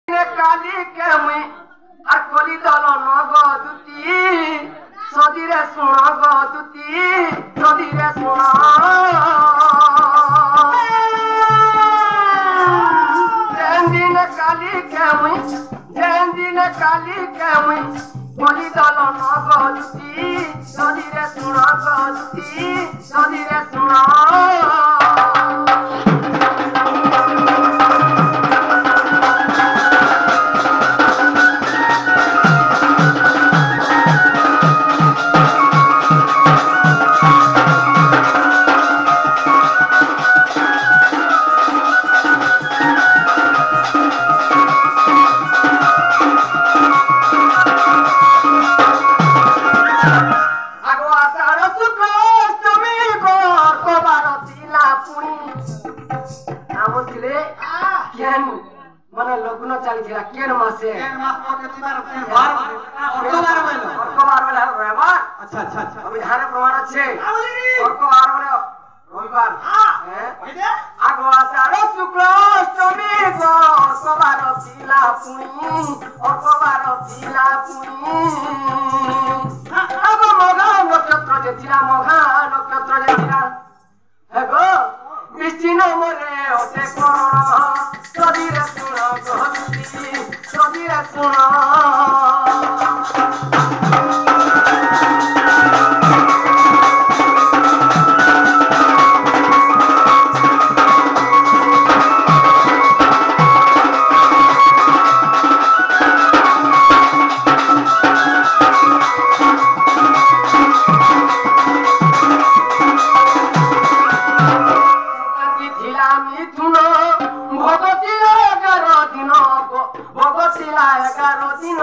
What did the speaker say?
কালি কেমুই আর কলি দল নগদুতি সদিরে শুণ গদুতি সদিরে শুণ যেদিনে কালি কেমুই যেদিনে কালি কেমুই কলি দল নগদুতি সদিরে শুণ গদুতি সদিরে শুণ মানে লগ্ন চালিছিল কেন মাসে আমি ধারে প্রমাণ আছে রবিবার আগ আষাঢ় শুক্ল অষ্টমী অর্কবার ছিলা পুনি অর্কবার ছিলা পুনি আগ মঘা নক্ষত্র যে ছিল মঘা নক্ষত্র যে ছিল হেগো বিষ্ণু মরে ওঠে করণ সদিরে শুণ গহতি সদিরে শুণ ভগতিলা 11 দিন